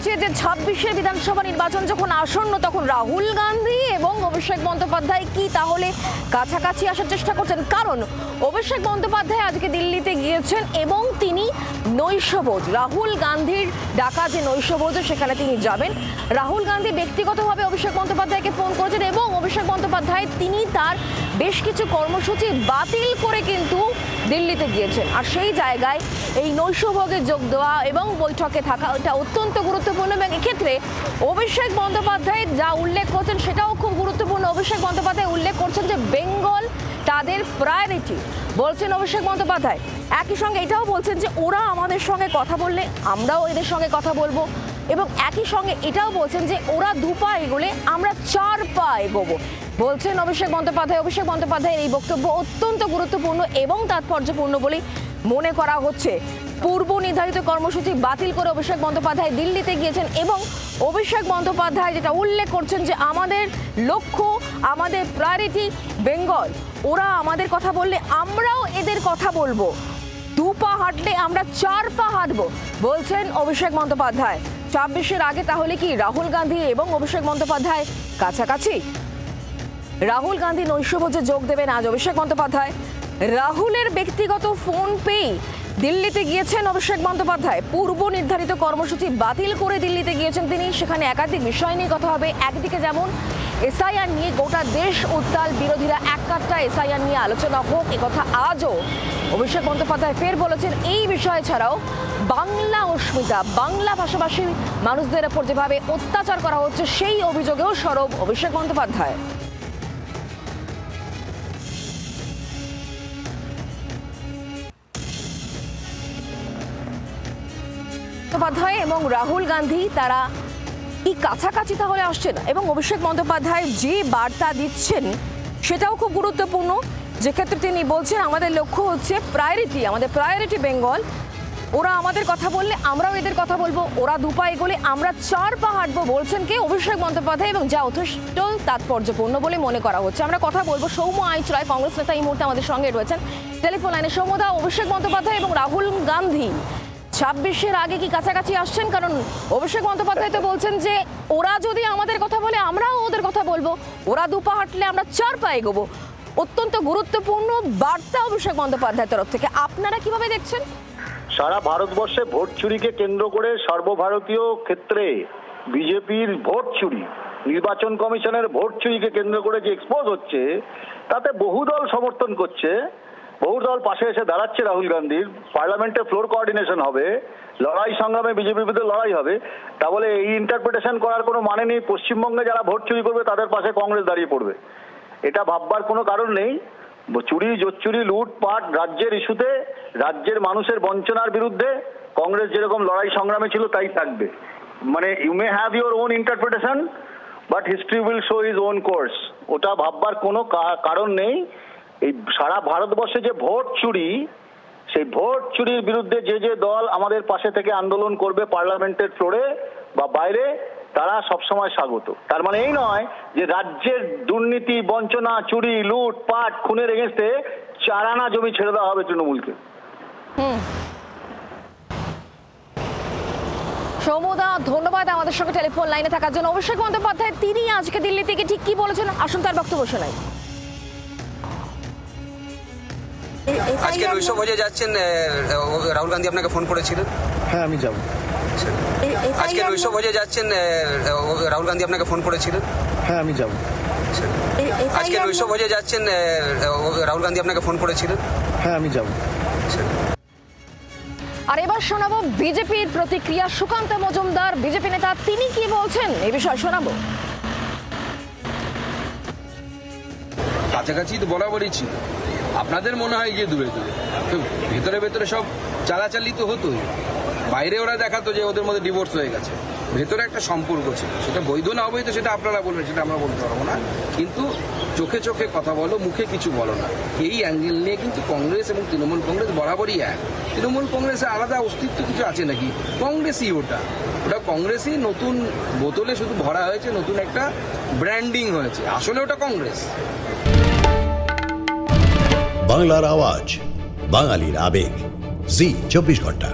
হচ্ছে যে ২৬শে বিধানসভা নির্বাচন যখন আসন্ন তখন রাহুল গান্ধী এবং অভিষেক বন্দ্যোপাধ্যায় কি তাহলে কাছাকাছি আসার চেষ্টা করছেন? কারণ অভিষেক বন্দ্যোপাধ্যায় আজকে দিল্লিতে গিয়েছেন এবং তিনি নৈশভোজ, রাহুল গান্ধীর ডাকা যে নৈশভোজ সেখানে তিনি যাবেন। রাহুল গান্ধী ব্যক্তিগতভাবে অভিষেক বন্দ্যোপাধ্যায়কে ফোন করেছেন এবং অভিষেক বন্দ্যোপাধ্যায় তিনি তার বেশ কিছু কর্মসূচি বাতিল করে কিন্তু দিল্লিতে গিয়েছেন। আর সেই জায়গায় এই নৈশভোগে যোগ দেওয়া এবং বৈঠকে থাকা এটা অত্যন্ত গুরুত্বপূর্ণ এবং এক্ষেত্রে অভিষেক বন্দ্যোপাধ্যায় যা উল্লেখ করছেন সেটাও খুব গুরুত্বপূর্ণ। অভিষেক বন্দ্যোপাধ্যায় উল্লেখ করছেন যে বেঙ্গল তাদের প্রায়োরিটি, বলছেন অভিষেক বন্দ্যোপাধ্যায়। একই সঙ্গে এটাও বলছেন যে ওরা আমাদের সঙ্গে কথা বললে আমরাও এদের সঙ্গে কথা বলবো এবং একই সঙ্গে এটাও বলছেন যে ওরা 2 পা এগোলে আমরা 4 পা এগোবো, বলছেন অভিষেক বন্দ্যোপাধ্যায়। অভিষেক বন্দ্যোপাধ্যায়ের এই বক্তব্য অত্যন্ত গুরুত্বপূর্ণ এবং তাৎপর্যপূর্ণ বলেই মনে করা হচ্ছে। পূর্ব নির্ধারিত কর্মসূচি বাতিল করে অভিষেক বন্দ্যোপাধ্যায় দিল্লিতে গিয়েছেন এবং অভিষেক বন্দ্যোপাধ্যায় যেটা উল্লেখ করছেন যে আমাদের লক্ষ্য, আমাদের প্রায়োরিটি বেঙ্গল, ওরা আমাদের কথা বললে আমরাও এদের কথা বলবো, 2 পা হাঁটলে আমরা 4 পা হাঁটবো, বলছেন অভিষেক বন্দ্যোপাধ্যায়। ২৬-এর আগে তাহলে কি রাহুল গান্ধী এবং অভিষেক বন্দ্যোপাধ্যায় কাছাকাছি? রাহুল গান্ধী নৈশভোজে যোগ দেবেন আজ অভিষেক বন্দ্যোপাধ্যায়। রাহুলের ব্যক্তিগত ফোন পেয়ে দিল্লিতে গিয়েছেন অভিষেক বন্দ্যোপাধ্যায়। পূর্ব নির্ধারিত কর্মসূচি বাতিল করে দিল্লিতে গিয়েছেন তিনি। সেখানে একাধিক বিষয় নিয়ে কথা হবে। একদিকে যেমন এসআইআর নিয়ে গোটা দেশ উত্তাল, বিরোধীরা এক কাট্টা এসআইআর নিয়ে আলোচনা হোক একথা আজও অভিষেক বন্দ্যোপাধ্যায় ফের বলেছেন। এই বিষয় ছাড়াও বাংলা অস্মিতা, বাংলা ভাষাভাষী মানুষদের ওপর যেভাবে অত্যাচার করা হচ্ছে সেই অভিযোগেও সরব অভিষেক বন্দ্যোপাধ্যায়। বন্দ্যোপাধ্যায় এবং রাহুল গান্ধী তারা কি কাছাকাছি তাহলে আসছেন এবং অভিষেক বন্দ্যোপাধ্যায় যে বার্তা দিচ্ছেন সেটাও খুব গুরুত্বপূর্ণ, যেক্ষেত্রে তিনি বলছেন আমাদের লক্ষ্য হচ্ছে প্রায়োরিটি, আমাদের প্রায়োরিটি বেঙ্গল, ওরা আমাদের কথা বললে আমরাও এদের কথা বলবো, ওরা 2 পা এগোলে আমরা 4 পা হাঁটবো, বলছেন কে অভিষেক বন্দ্যোপাধ্যায় এবং যা যথেষ্ট তাৎপর্যপূর্ণ বলে মনে করা হচ্ছে। আমরা কথা বলবো সৌম্য আইচ রায়, কংগ্রেস নেতা, এই মুহূর্তে আমাদের সঙ্গে রয়েছেন টেলিফোন লাইনে। সৌম্যদা, অভিষেক বন্দ্যোপাধ্যায় এবং রাহুল গান্ধী ২৬-এর আগে কি কাছাকাছি আসছেন? কারণ অভিষেক বন্দ্যোপাধ্যায় তো বলছেন যে ওরা যদি আমাদের কথা বলে আমরাও ওদের কথা বলবো, ওরা 2 পা হাঁটলে আমরা 4 পা এগোবো। অত্যন্ত গুরুত্বপূর্ণ বার্তা অভিষেক বন্দ্যোপাধ্যায়ের তরফ থেকে, আপনারা কিভাবে দেখছেন? সারা ভারতবর্ষে ভোট চুরিকে কেন্দ্র করে সর্বভারতীয় ক্ষেত্রে বিজেপির ভোট চুরি, নির্বাচন কমিশনের ভোট চুরিকে কেন্দ্র করে যে এক্সপোজ হচ্ছে তাতে বহু দল সমর্থন করছে, বহু দল পাশে এসে দাঁড়াচ্ছে রাহুল গান্ধীর। পার্লামেন্টে ফ্লোর কোঅর্ডিনেশন হবে, লড়াই সংগ্রামে বিজেপির বিরুদ্ধে লড়াই হবে। তা বলে এই ইন্টারপ্রিটেশন করার কোনো মানে নেই পশ্চিমবঙ্গে যারা ভোট চুরি করবে তাদের পাশে কংগ্রেস দাঁড়িয়ে পড়বে। এটা ভাববার কোনো কারণ নেই। চুরি, জোচ্চুরি, লুটপাট রাজ্যের ইস্যুতে, রাজ্যের মানুষের বঞ্চনার বিরুদ্ধে কংগ্রেস যেরকম লড়াই সংগ্রামে ছিল তাই থাকবে। মানে you may have your own interpretation but history will show is own course. ওটা ভাববার কোনো কারণ নেই। এই সারা ভারতবর্ষে যে ভোট চুরি, সেই ভোট চুরির বিরুদ্ধে যে যে দল আমাদের পাশে থেকে আন্দোলন করবে পার্লামেন্টের ফ্লোরে বা বাইরে, তারা সবসময় স্বাগত। তার মানে এই নয় যে রাজ্যের দুর্নীতি, বঞ্চনা, চুরি, লুট পাট, খুনের এগেন্স্টে 4 আনা জমি ছেড়ে দেওয়া হবে তৃণমূলকে। সৌম্যদা, ধন্যবাদ আমাদের সঙ্গে টেলিফোন লাইনে থাকার জন্য। অভিষেক বন্দ্যোপাধ্যায় তিনি আজকে দিল্লি থেকে ঠিক কি বলেছেন, আসুন তার বক্তব্য শোনাই। আজকে নৈশভোজে যাচ্ছেন, রাহুল গান্ধী আপনাকে ফোন করেছিলেন? হ্যাঁ, আমি যাব। আজকে নৈশভোজে যাচ্ছেন, রাহুল গান্ধী আপনাকে ফোন করেছিলেন? হ্যাঁ, আমি যাব। আজকে নৈশভোজে যাচ্ছেন, রাহুল গান্ধী আপনাকে ফোন করেছিলেন? হ্যাঁ, আমি যাব। আর এবার শোনাবো বিজেপির প্রতিক্রিয়া। সুকান্ত মজুমদার বিজেপি নেতা, তিনি কি বলছেন এই বিষয়ে শোনাবো। কাছাকাছি তো বরাবরই ছিল, আপনাদের মনে হয় যে দূরে দূরে, ভেতরে ভেতরে সব চালাচালি তো হতোই। বাইরে ওরা দেখাতো যে ওদের মধ্যে ডিভোর্স হয়ে গেছে, ভেতরে একটা সম্পর্ক ছিল। সেটা বৈধ না অবৈধ সেটা আপনারা বলবেন, সেটা আমরা বলতে পারবো না। কিন্তু চোখে চোখে কথা বলো, মুখে কিছু বলো না, এই অ্যাঙ্গেল নিয়ে কিন্তু কংগ্রেস এবং তৃণমূল কংগ্রেস বরাবরই এক। তৃণমূল কংগ্রেসের আলাদা অস্তিত্ব কিছু আছে নাকি? কংগ্রেসই ওটা কংগ্রেসই নতুন বোতলে শুধু ভরা হয়েছে, নতুন একটা ব্র্যান্ডিং হয়েছে, আসলে ওটা কংগ্রেস। বাংলার আওয়াজ, বাঙালির আবেগ, জি 24 ঘন্টা।